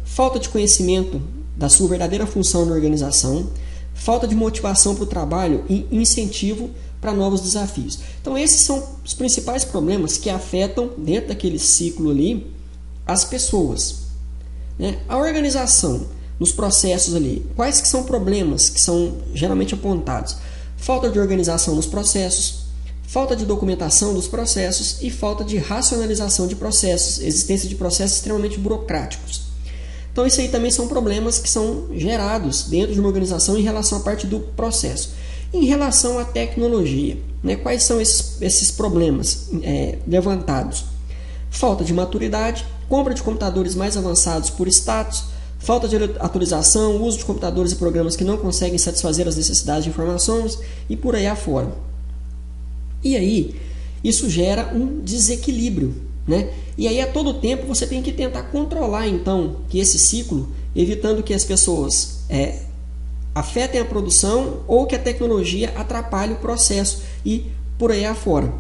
Falta de conhecimento da sua verdadeira função na organização, falta de motivação para o trabalho e incentivo para novos desafios. Então esses são os principais problemas que afetam dentro daquele ciclo ali as pessoas, né? A organização, nos processos ali, quais que são problemas que são geralmente apontados? Falta de organização nos processos, falta de documentação dos processos e falta de racionalização de processos, existência de processos extremamente burocráticos. Então isso aí também são problemas que são gerados dentro de uma organização em relação à parte do processo. Em relação à tecnologia, né, quais são esses problemas levantados? Falta de maturidade, compra de computadores mais avançados por status, falta de atualização, uso de computadores e programas que não conseguem satisfazer as necessidades de informações e por aí afora. E aí, isso gera um desequilíbrio, né? E aí, a todo tempo, você tem que tentar controlar, então, que esse ciclo, evitando que as pessoas afetem a produção ou que a tecnologia atrapalhe o processo e por aí afora.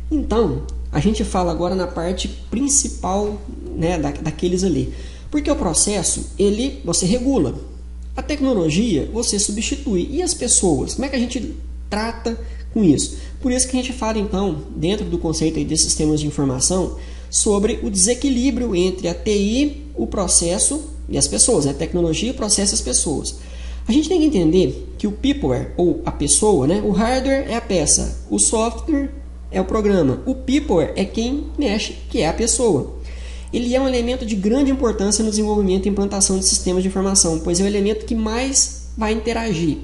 Então, a gente fala agora na parte principal, né, daqueles ali. Porque o processo, você regula. A tecnologia, você substitui. E as pessoas? Como é que a gente trata com isso? Por isso que a gente fala, então, dentro do conceito aí de sistemas de informação, sobre o desequilíbrio entre a TI, o processo e as pessoas. A tecnologia, o processo e as pessoas. A gente tem que entender que o peopleware, ou a pessoa, né, o hardware é a peça, o software é o programa, o peopleware é quem mexe, que é a pessoa. Ele é um elemento de grande importância no desenvolvimento e implantação de sistemas de informação, pois é o elemento que mais vai interagir.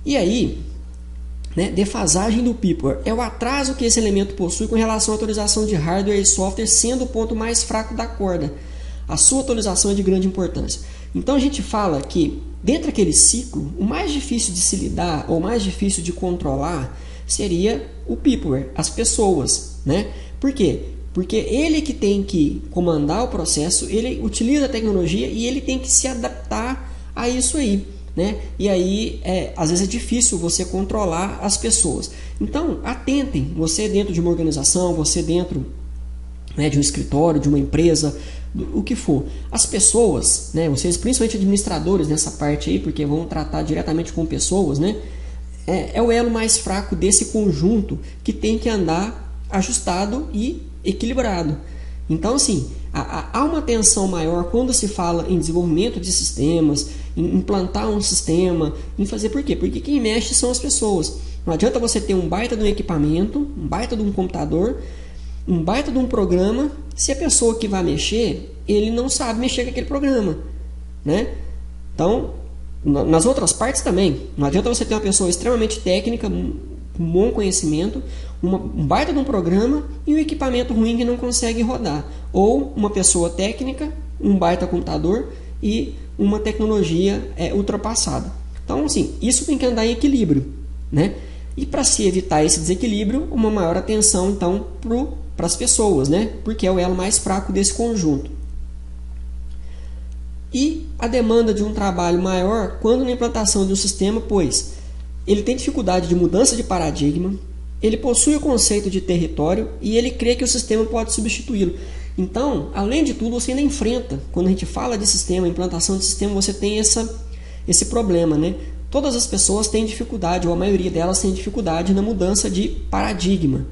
E aí, né, defasagem do peopleware é o atraso que esse elemento possui com relação à atualização de hardware e software, sendo o ponto mais fraco da corda. a sua atualização é de grande importância. Então a gente fala que dentro daquele ciclo, o mais difícil de se lidar ou mais difícil de controlar seria o peopleware, as pessoas, né? Por quê? Porque ele que tem que comandar o processo, ele utiliza a tecnologia e ele tem que se adaptar a isso aí, né? E aí, às vezes é difícil você controlar as pessoas. Então, atentem, você dentro de uma organização, você dentro, né, de um escritório, de uma empresa, o que for. As pessoas, né, vocês principalmente administradores nessa parte aí, porque vão tratar diretamente com pessoas, né? É o elo mais fraco desse conjunto que tem que andar ajustado e equilibrado. Então, assim, há uma tensão maior quando se fala em desenvolvimento de sistemas, em implantar um sistema, em fazer por quê? Porque quem mexe são as pessoas. Não adianta você ter um baita de um equipamento, um baita de um computador, um baita de um programa, se a pessoa que vai mexer, ele não sabe mexer com aquele programa, né? Então, nas outras partes também, não adianta você ter uma pessoa extremamente técnica, com bom conhecimento, um baita de um programa e um equipamento ruim que não consegue rodar. Ou uma pessoa técnica, um baita computador e uma tecnologia ultrapassada. Então, assim, isso tem que andar em equilíbrio, né? E para se evitar esse desequilíbrio, uma maior atenção, então, para as pessoas, né? Porque é o elo mais fraco desse conjunto. E a demanda de um trabalho maior quando na implantação de um sistema, pois ele tem dificuldade de mudança de paradigma, ele possui o conceito de território e ele crê que o sistema pode substituí-lo. Então, além de tudo, você ainda enfrenta, quando a gente fala de sistema, implantação de sistema, você tem esse problema, né? Todas as pessoas têm dificuldade, ou a maioria delas tem dificuldade na mudança de paradigma,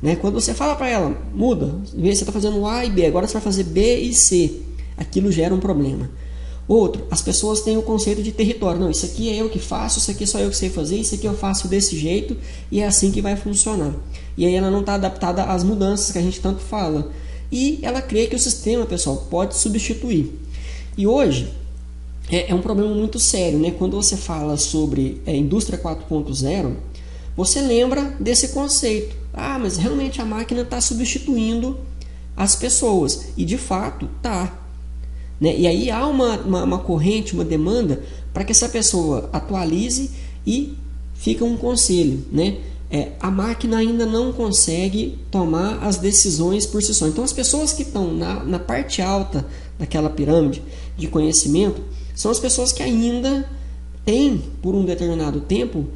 né? Quando você fala para ela, muda, em vez de você está fazendo A e B, agora você vai fazer B e C, aquilo gera um problema. Outro, as pessoas têm o conceito de território. Não, isso aqui é eu que faço, isso aqui só eu que sei fazer, isso aqui eu faço desse jeito e é assim que vai funcionar. E aí ela não está adaptada às mudanças que a gente tanto fala. E ela crê que o sistema, pessoal, pode substituir. E hoje é um problema muito sério, né? Quando você fala sobre indústria 4.0, você lembra desse conceito. Ah, mas realmente a máquina está substituindo as pessoas. E de fato está. Né? E aí há uma corrente, uma demanda para que essa pessoa atualize e fica um conselho, né? A máquina ainda não consegue tomar as decisões por si só. Então as pessoas que estão na parte alta daquela pirâmide de conhecimento são as pessoas que ainda têm, por um determinado tempo,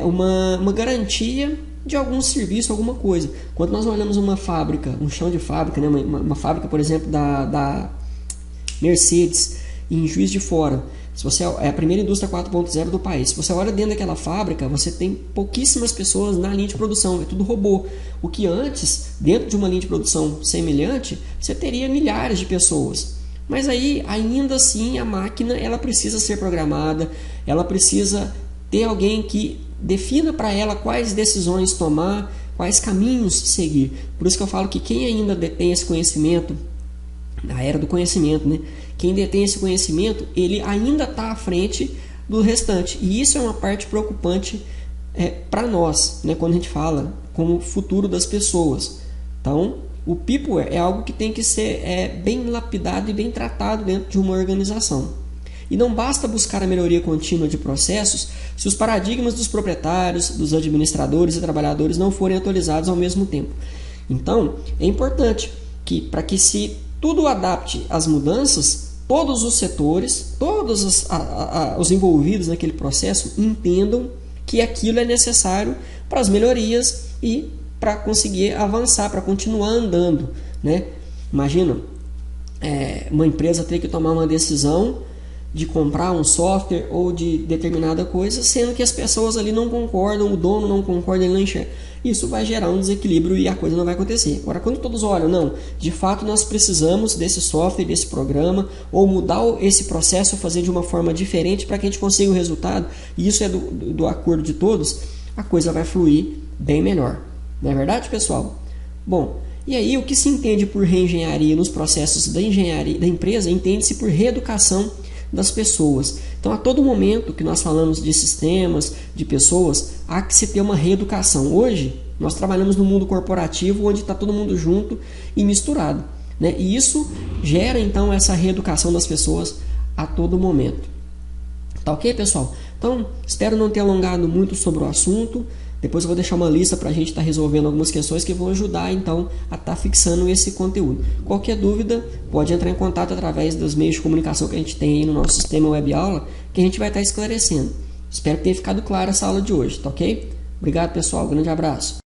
uma garantia de algum serviço, alguma coisa. Quando nós olhamos uma fábrica, um chão de fábrica, né? uma fábrica, por exemplo, da Mercedes, em Juiz de Fora, se você é a primeira indústria 4.0 do país, se você olha dentro daquela fábrica, você tem pouquíssimas pessoas na linha de produção, é tudo robô. O que antes, dentro de uma linha de produção semelhante, você teria milhares de pessoas. Mas aí, ainda assim, a máquina ela precisa ser programada, ela precisa ter alguém que defina para ela quais decisões tomar, quais caminhos seguir. Por isso que eu falo que quem ainda detém esse conhecimento, na era do conhecimento, né? Quem detém esse conhecimento, ele ainda está à frente do restante. E isso é uma parte preocupante para nós, né? Quando a gente fala como futuro das pessoas. Então, o peopleware é algo que tem que ser bem lapidado e bem tratado dentro de uma organização. E não basta buscar a melhoria contínua de processos se os paradigmas dos proprietários, dos administradores e trabalhadores não forem atualizados ao mesmo tempo. Então, é importante que, para que se tudo adapte às mudanças, todos os setores, todos os envolvidos naquele processo entendam que aquilo é necessário para as melhorias e para conseguir avançar, para continuar andando, né? Imagina uma empresa ter que tomar uma decisão de comprar um software ou de determinada coisa, sendo que as pessoas ali não concordam, o dono não concorda, ele não enxerga. Isso vai gerar um desequilíbrio e a coisa não vai acontecer. Agora, quando todos olham, não, de fato nós precisamos desse software, desse programa, ou mudar esse processo, fazer de uma forma diferente para que a gente consiga o resultado, e isso é do acordo de todos, a coisa vai fluir bem melhor. Não é verdade, pessoal? Bom, e aí o que se entende por reengenharia nos processos da engenharia da empresa, entende-se por reeducação das pessoas. Então, a todo momento que nós falamos de sistemas, de pessoas, há que se ter uma reeducação. Hoje, nós trabalhamos no mundo corporativo, onde está todo mundo junto e misturado, né? E isso gera então essa reeducação das pessoas a todo momento. Tá ok, pessoal? Então, espero não ter alongado muito sobre o assunto. Depois eu vou deixar uma lista para a gente estar resolvendo algumas questões que vão ajudar então a estar fixando esse conteúdo. Qualquer dúvida, pode entrar em contato através dos meios de comunicação que a gente tem aí no nosso sistema web aula, que a gente vai estar esclarecendo. Espero que tenha ficado clara essa aula de hoje, tá ok? Obrigado, pessoal. Grande abraço.